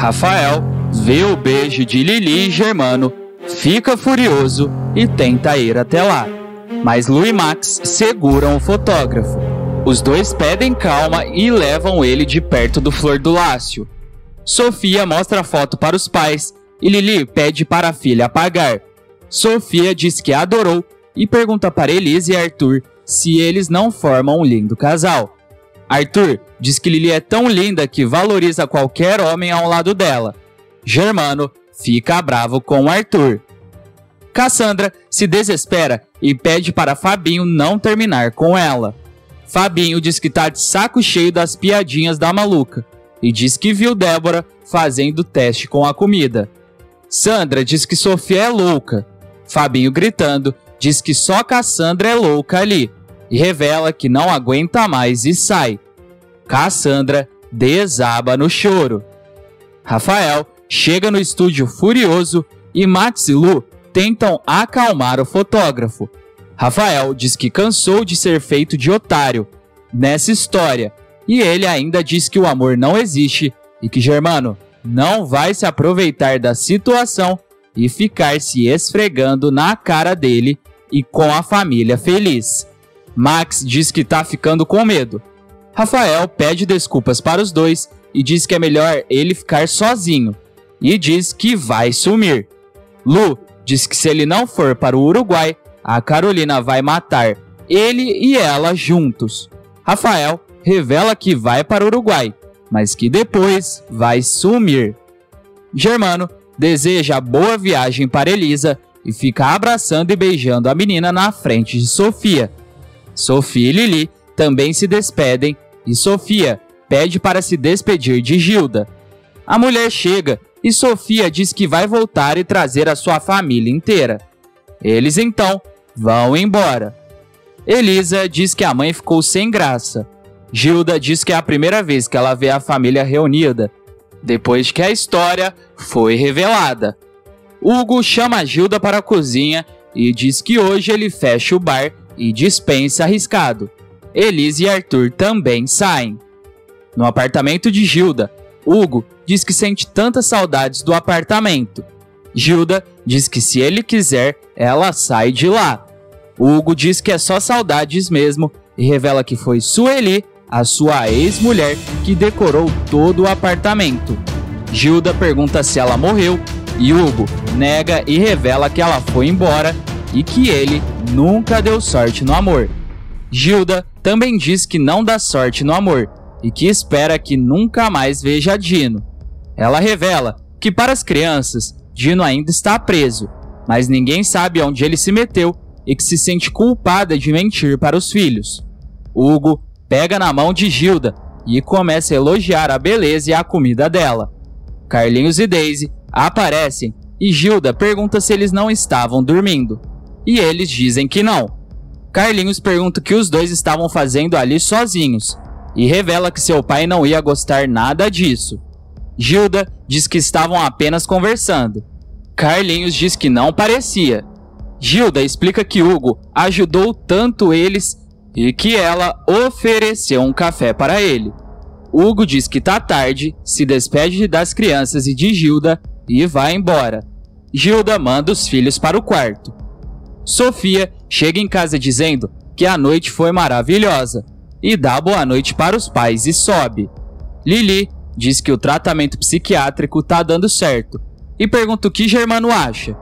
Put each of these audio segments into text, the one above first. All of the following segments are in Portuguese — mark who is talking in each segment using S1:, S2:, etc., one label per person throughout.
S1: Rafael vê o beijo de Lili e Germano, fica furioso e tenta ir até lá. Mas Lu e Max seguram o fotógrafo. Os dois pedem calma e levam ele de perto do Flor do Lácio. Sofia mostra a foto para os pais e Lili pede para a filha apagar. Sofia diz que adorou e pergunta para Elise e Arthur se eles não formam um lindo casal. Arthur diz que Lili é tão linda que valoriza qualquer homem ao lado dela. Germano fica bravo com Arthur. Cassandra se desespera e pede para Fabinho não terminar com ela. Fabinho diz que tá de saco cheio das piadinhas da maluca e diz que viu Débora fazendo teste com a comida. Sandra diz que Sofia é louca. Fabinho, gritando, diz que só Cassandra é louca ali e revela que não aguenta mais e sai. Cassandra desaba no choro. Rafael chega no estúdio furioso e Max e Lu tentam acalmar o fotógrafo. Rafael diz que cansou de ser feito de otário nessa história e ele ainda diz que o amor não existe e que Germano não vai se aproveitar da situação e ficar se esfregando na cara dele e com a família feliz. Max diz que tá ficando com medo. Rafael pede desculpas para os dois e diz que é melhor ele ficar sozinho e diz que vai sumir. Lu diz que se ele não for para o Uruguai, a Carolina vai matar ele e ela juntos. Rafael revela que vai para o Uruguai, mas que depois vai sumir. Germano deseja boa viagem para Elisa e fica abraçando e beijando a menina na frente de Sofia. Sofia e Lili também se despedem e Sofia pede para se despedir de Gilda. A mulher chega e Sofia diz que vai voltar e trazer a sua família inteira. Eles então vão embora. Elisa diz que a mãe ficou sem graça. Gilda diz que é a primeira vez que ela vê a família reunida, depois que a história foi revelada. Hugo chama a Gilda para a cozinha e diz que hoje ele fecha o bar e dispensa Arriscado. Elise e Arthur também saem. No apartamento de Gilda, Hugo diz que sente tantas saudades do apartamento. Gilda diz que se ele quiser, ela sai de lá. Hugo diz que é só saudades mesmo e revela que foi Sueli, a sua ex-mulher, que decorou todo o apartamento. Gilda pergunta se ela morreu e Hugo nega e revela que ela foi embora e que ele nunca deu sorte no amor. Gilda também diz que não dá sorte no amor e que espera que nunca mais veja Dino. Ela revela que para as crianças, Dino ainda está preso, mas ninguém sabe onde ele se meteu e que se sente culpada de mentir para os filhos. Hugo pega na mão de Gilda e começa a elogiar a beleza e a comida dela. Carlinhos e Daisy aparecem e Gilda pergunta se eles não estavam dormindo. E eles dizem que não. Carlinhos pergunta o que os dois estavam fazendo ali sozinhos e revela que seu pai não ia gostar nada disso. Gilda diz que estavam apenas conversando. Carlinhos diz que não parecia. Gilda explica que Hugo ajudou tanto eles e que ela ofereceu um café para ele. Hugo diz que tá tarde, se despede das crianças e de Gilda e vai embora. Gilda manda os filhos para o quarto. Sofia chega em casa dizendo que a noite foi maravilhosa e dá boa noite para os pais e sobe. Lili diz que o tratamento psiquiátrico tá dando certo e pergunta o que Germano acha.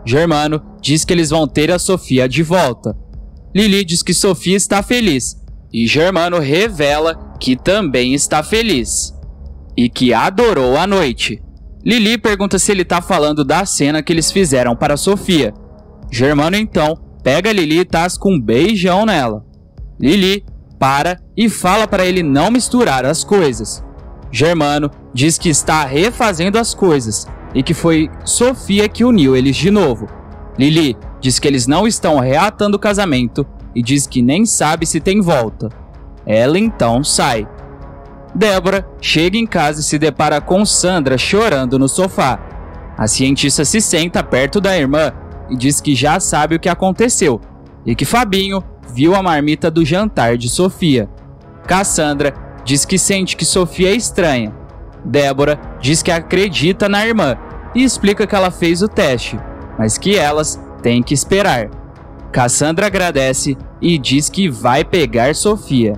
S1: Germano diz que eles vão ter a Sofia de volta. Lili diz que Sofia está feliz e Germano revela que também está feliz e que adorou a noite. Lili pergunta se ele tá falando da cena que eles fizeram para Sofia. Germano então pega Lili e tasca um beijão nela. Lili para e fala para ele não misturar as coisas. Germano diz que está refazendo as coisas e que foi Sofia que uniu eles de novo. Lili diz que eles não estão reatando o casamento e diz que nem sabe se tem volta. Ela então sai. Débora chega em casa e se depara com Sandra chorando no sofá. A cientista se senta perto da irmã e diz que já sabe o que aconteceu e que Fabinho viu a marmita do jantar de Sofia. Cassandra diz que sente que Sofia é estranha. Débora diz que acredita na irmã e explica que ela fez o teste, mas que elas têm que esperar. Cassandra agradece e diz que vai pegar Sofia.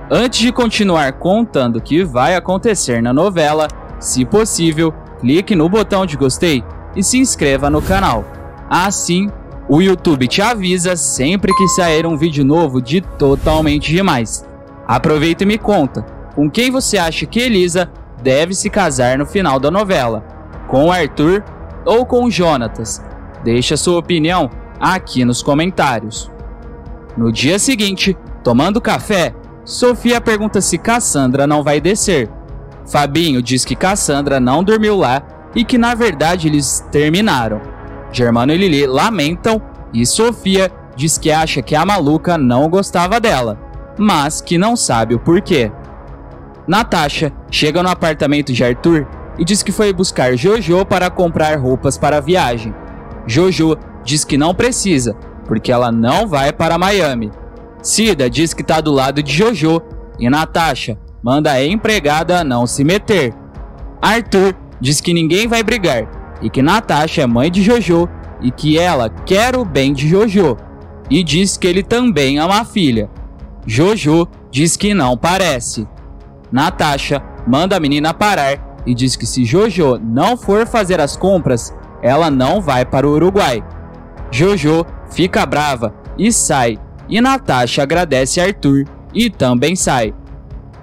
S1: Antes de continuar contando o que vai acontecer na novela, se possível, clique no botão de gostei e se inscreva no canal. Assim, o YouTube te avisa sempre que sair um vídeo novo de Totalmente Demais. Aproveita e me conta, com quem você acha que Elisa deve se casar no final da novela? Com o Arthur ou com o Jonatas? Deixa sua opinião aqui nos comentários. No dia seguinte, tomando café, Sofia pergunta se Cassandra não vai descer. Fabinho diz que Cassandra não dormiu lá e que na verdade eles terminaram. Germano e Lili lamentam e Sofia diz que acha que a maluca não gostava dela, mas que não sabe o porquê. Natasha chega no apartamento de Arthur e diz que foi buscar Jojo para comprar roupas para a viagem. Jojo diz que não precisa, porque ela não vai para Miami. Cida diz que está do lado de Jojo e Natasha manda a empregada não se meter. Arthur diz que ninguém vai brigar e que Natasha é mãe de Jojo e que ela quer o bem de Jojo, e diz que ele também ama a filha. Jojo diz que não parece. Natasha manda a menina parar e diz que se Jojo não for fazer as compras, ela não vai para o Uruguai. Jojo fica brava e sai, e Natasha agradece a Arthur e também sai.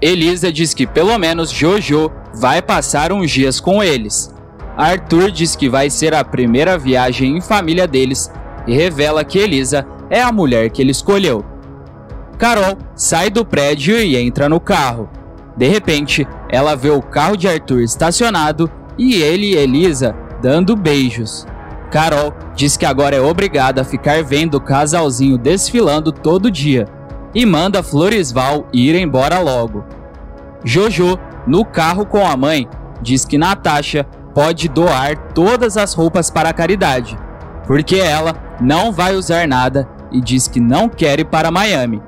S1: Elisa diz que pelo menos Jojo vai passar uns dias com eles. Arthur diz que vai ser a primeira viagem em família deles e revela que Elisa é a mulher que ele escolheu. Carol sai do prédio e entra no carro. De repente, ela vê o carro de Arthur estacionado e ele e Elisa dando beijos. Carol diz que agora é obrigada a ficar vendo o casalzinho desfilando todo dia e manda Floresval ir embora logo. Jojo, no carro com a mãe, diz que Natasha pode doar todas as roupas para a caridade, porque ela não vai usar nada e diz que não quer ir para Miami.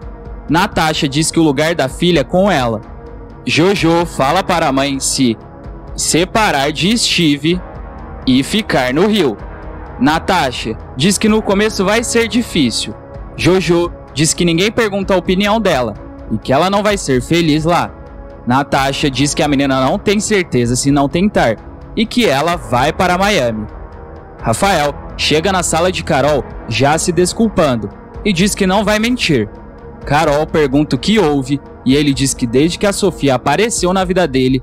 S1: Natasha diz que o lugar da filha é com ela. Jojo fala para a mãe se separar de Steve e ficar no Rio. Natasha diz que no começo vai ser difícil. Jojo diz que ninguém pergunta a opinião dela e que ela não vai ser feliz lá. Natasha diz que a menina não tem certeza se não tentar e que ela vai para Miami. Rafael chega na sala de Carol já se desculpando e diz que não vai mentir. Carol pergunta o que houve e ele diz que desde que a Sofia apareceu na vida dele,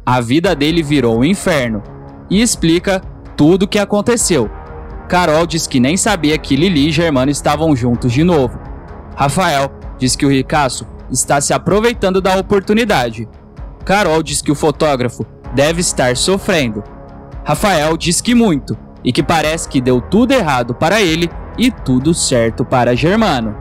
S1: a vida dele virou um inferno e explica tudo o que aconteceu. Carol diz que nem sabia que Lili e Germano estavam juntos de novo. Rafael diz que o ricaço está se aproveitando da oportunidade. Carol diz que o fotógrafo deve estar sofrendo. Rafael diz que muito e que parece que deu tudo errado para ele e tudo certo para Germano.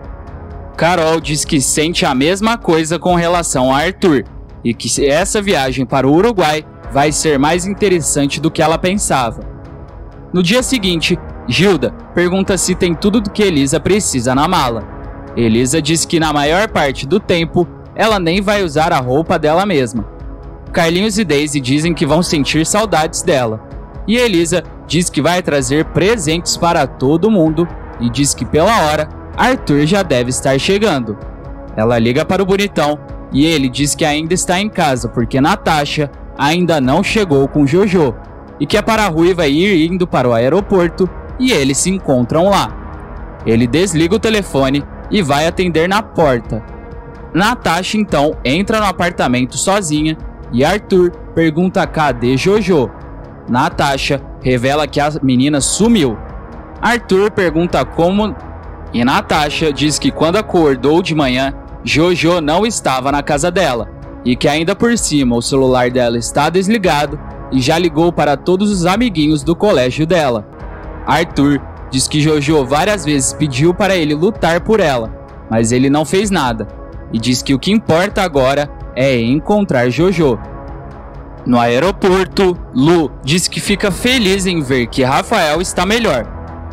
S1: Carol diz que sente a mesma coisa com relação a Arthur e que essa viagem para o Uruguai vai ser mais interessante do que ela pensava. No dia seguinte, Gilda pergunta se tem tudo do que Elisa precisa na mala. Elisa diz que na maior parte do tempo ela nem vai usar a roupa dela mesma. Carlinhos e Daisy dizem que vão sentir saudades dela. E Elisa diz que vai trazer presentes para todo mundo e diz que pela hora Arthur já deve estar chegando. Ela liga para o bonitão e ele diz que ainda está em casa porque Natasha ainda não chegou com Jojo e que é para a Ruiva ir indo para o aeroporto e eles se encontram lá. Ele desliga o telefone e vai atender na porta. Natasha então entra no apartamento sozinha e Arthur pergunta cadê Jojo. Natasha revela que a menina sumiu. Arthur pergunta como e Natasha diz que quando acordou de manhã, Jojo não estava na casa dela e que ainda por cima o celular dela está desligado e já ligou para todos os amiguinhos do colégio dela. Arthur diz que Jojo várias vezes pediu para ele lutar por ela, mas ele não fez nada e diz que o que importa agora é encontrar Jojo. No aeroporto, Lu diz que fica feliz em ver que Rafael está melhor.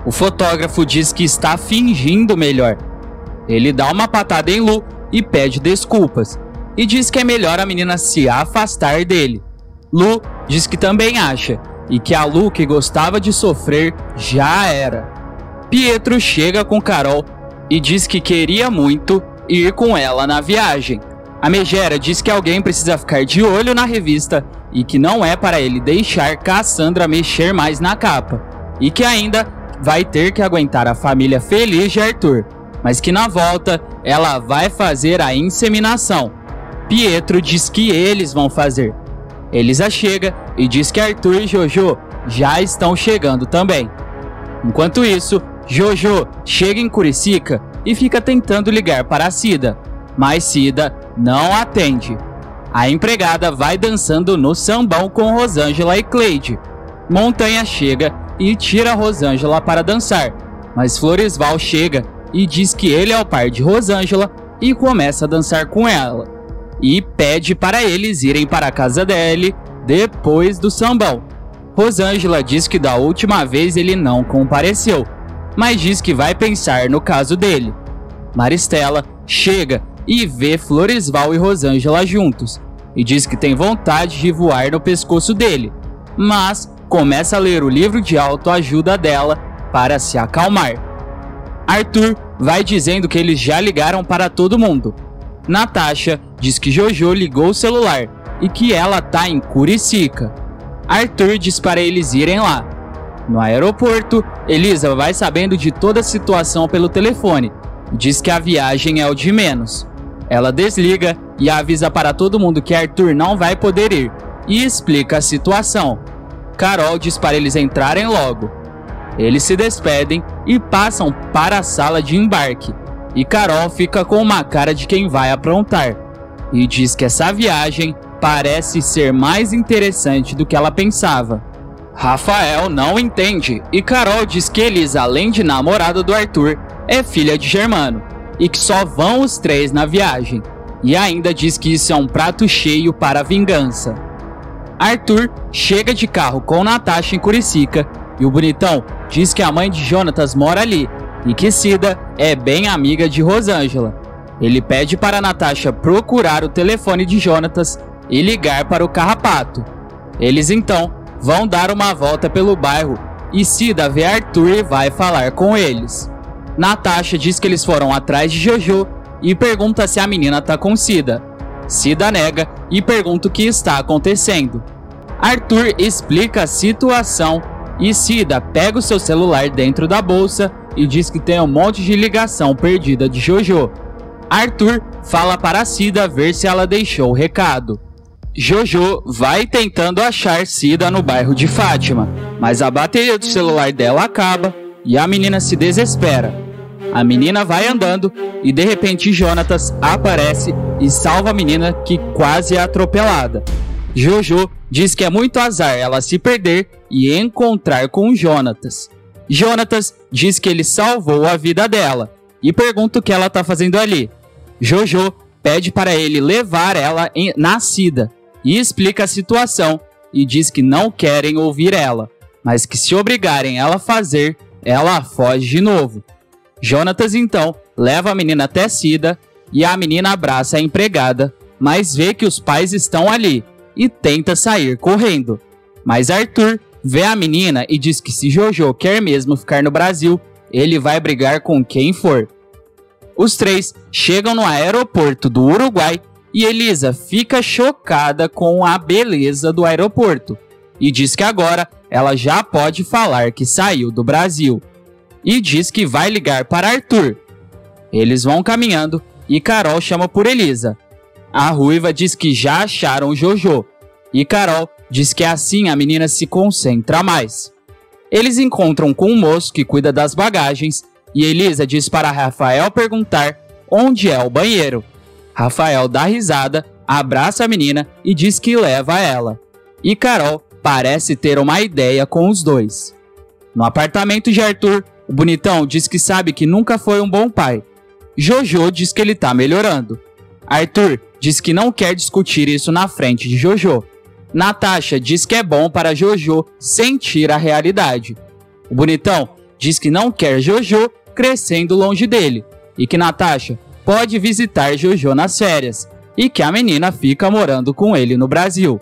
S1: O fotógrafo diz que está fingindo melhor. Ele dá uma patada em Lu e pede desculpas, e diz que é melhor a menina se afastar dele. Lu diz que também acha, e que a Lu que gostava de sofrer já era. Pietro chega com Carol e diz que queria muito ir com ela na viagem. A Megera diz que alguém precisa ficar de olho na revista e que não é para ele deixar Cassandra mexer mais na capa, e que ainda vai ter que aguentar a família feliz de Arthur, mas que na volta ela vai fazer a inseminação. Pietro diz que eles vão fazer. Elisa chega e diz que Arthur e Jojo já estão chegando também. Enquanto isso, Jojo chega em Curicica e fica tentando ligar para Cida, mas Cida não atende. A empregada vai dançando no sambão com Rosângela e Cleide. Montanha chega e tira Rosângela para dançar, mas Floresval chega e diz que ele é o par de Rosângela e começa a dançar com ela. E pede para eles irem para a casa dele depois do sambão. Rosângela diz que da última vez ele não compareceu, mas diz que vai pensar no caso dele. Maristela chega e vê Floresval e Rosângela juntos, e diz que tem vontade de voar no pescoço dele, mas começa a ler o livro de autoajuda dela para se acalmar. Arthur vai dizendo que eles já ligaram para todo mundo. Natasha diz que Jojo ligou o celular e que ela tá em Curicica. Arthur diz para eles irem lá. No aeroporto, Elisa vai sabendo de toda a situação pelo telefone e diz que a viagem é o de menos. Ela desliga e avisa para todo mundo que Arthur não vai poder ir e explica a situação. Carol diz para eles entrarem logo. Eles se despedem e passam para a sala de embarque. E Carol fica com uma cara de quem vai aprontar. E diz que essa viagem parece ser mais interessante do que ela pensava. Rafael não entende e Carol diz que Elisa, além de namorada do Arthur, é filha de Germano e que só vão os três na viagem. E ainda diz que isso é um prato cheio para a vingança. Arthur chega de carro com Natasha em Curicica e o bonitão diz que a mãe de Jonatas mora ali e que Cida é bem amiga de Rosângela. Ele pede para Natasha procurar o telefone de Jonatas e ligar para o Carrapato. Eles então vão dar uma volta pelo bairro e Cida vê Arthur e vai falar com eles. Natasha diz que eles foram atrás de Jojo e pergunta se a menina tá com Cida. Cida nega e pergunta o que está acontecendo. Arthur explica a situação e Cida pega o seu celular dentro da bolsa e diz que tem um monte de ligação perdida de Jojo. Arthur fala para Cida ver se ela deixou o recado. Jojo vai tentando achar Cida no bairro de Fátima, mas a bateria do celular dela acaba e a menina se desespera. A menina vai andando e de repente Jonatas aparece e salva a menina que quase é atropelada. Jojo diz que é muito azar ela se perder e encontrar com Jonatas. Jonatas diz que ele salvou a vida dela e pergunta o que ela está fazendo ali. Jojo pede para ele levar ela na Cida e explica a situação e diz que não querem ouvir ela, mas que se obrigarem ela a fazer, ela foge de novo. Jonatas então leva a menina até Cida e a menina abraça a empregada, mas vê que os pais estão ali e tenta sair correndo. Mas Arthur vê a menina e diz que se Jojo quer mesmo ficar no Brasil, ele vai brigar com quem for. Os três chegam no aeroporto do Uruguai e Elisa fica chocada com a beleza do aeroporto e diz que agora ela já pode falar que saiu do Brasil. E diz que vai ligar para Arthur. Eles vão caminhando e Carol chama por Elisa. A ruiva diz que já acharam Jojo e Carol diz que assim a menina se concentra mais. Eles encontram com um moço que cuida das bagagens e Elisa diz para Rafael perguntar onde é o banheiro. Rafael dá risada, abraça a menina e diz que leva ela. E Carol parece ter uma ideia com os dois. No apartamento de Arthur, o bonitão diz que sabe que nunca foi um bom pai. Jojo diz que ele tá melhorando. Arthur diz que não quer discutir isso na frente de Jojo. Natasha diz que é bom para Jojo sentir a realidade. O bonitão diz que não quer Jojo crescendo longe dele e que Natasha pode visitar Jojo nas férias e que a menina fica morando com ele no Brasil.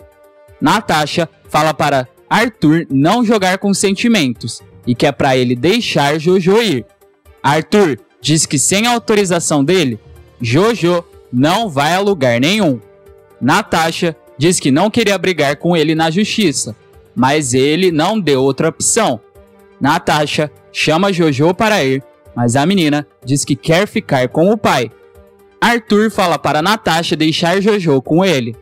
S1: Natasha fala para Arthur não jogar com sentimentos e que é para ele deixar Jojo ir. Arthur diz que sem a autorização dele, Jojo não vai a lugar nenhum. Natasha diz que não queria brigar com ele na justiça, mas ele não deu outra opção. Natasha chama Jojo para ir, mas a menina diz que quer ficar com o pai. Arthur fala para Natasha deixar Jojo com ele.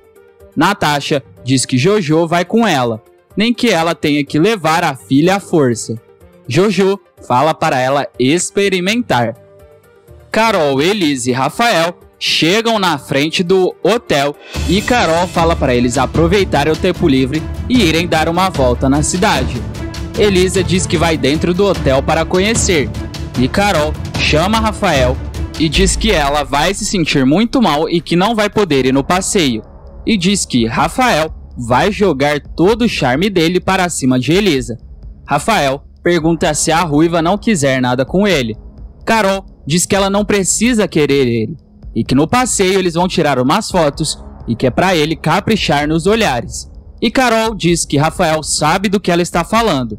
S1: Natasha diz que Jojo vai com ela, nem que ela tenha que levar a filha à força. Jojo fala para ela experimentar. Carol, Elisa e Rafael chegam na frente do hotel e Carol fala para eles aproveitarem o tempo livre e irem dar uma volta na cidade. Elisa diz que vai dentro do hotel para conhecer e Carol chama Rafael e diz que ela vai se sentir muito mal e que não vai poder ir no passeio. E diz que Rafael vai jogar todo o charme dele para cima de Elisa. Rafael pergunta se a ruiva não quiser nada com ele. Carol diz que ela não precisa querer ele e que no passeio eles vão tirar umas fotos e que é para ele caprichar nos olhares. E Carol diz que Rafael sabe do que ela está falando.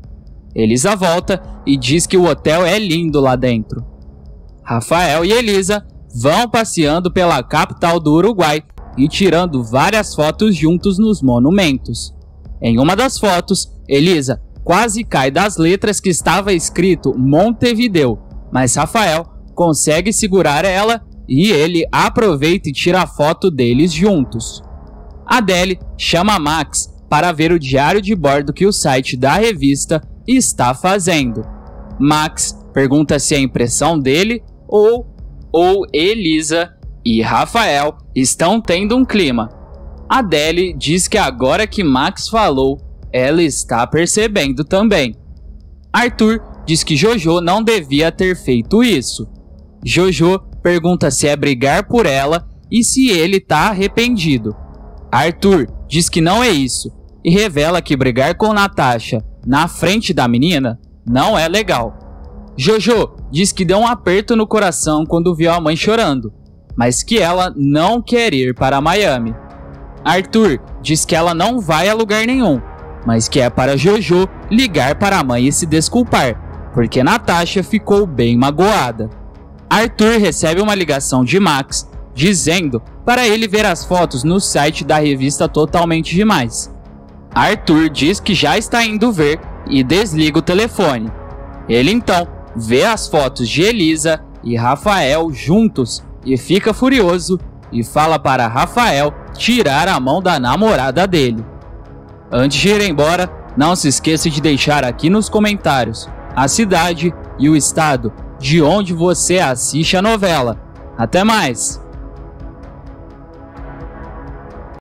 S1: Elisa volta e diz que o hotel é lindo lá dentro. Rafael e Elisa vão passeando pela capital do Uruguai e tirando várias fotos juntos nos monumentos. Em uma das fotos, Elisa quase cai das letras que estava escrito Montevideo, mas Rafael consegue segurar ela e ele aproveita e tira a foto deles juntos. Adele chama Max para ver o diário de bordo que o site da revista está fazendo. Max pergunta se é impressão dele ou Elisa e Rafael estão tendo um clima. Adele diz que agora que Max falou, ela está percebendo também. Arthur diz que Jojo não devia ter feito isso. Jojo pergunta se é brigar por ela e se ele está arrependido. Arthur diz que não é isso e revela que brigar com Natasha na frente da menina não é legal. Jojo diz que deu um aperto no coração quando viu a mãe chorando, mas que ela não quer ir para Miami. Arthur diz que ela não vai a lugar nenhum, mas que é para Jojo ligar para a mãe e se desculpar, porque Natasha ficou bem magoada. Arthur recebe uma ligação de Max dizendo para ele ver as fotos no site da revista Totalmente Demais. Arthur diz que já está indo ver e desliga o telefone. Ele então vê as fotos de Elisa e Rafael juntos e fica furioso e fala para Rafael tirar a mão da namorada dele. Antes de ir embora, não se esqueça de deixar aqui nos comentários a cidade e o estado de onde você assiste a novela. Até mais!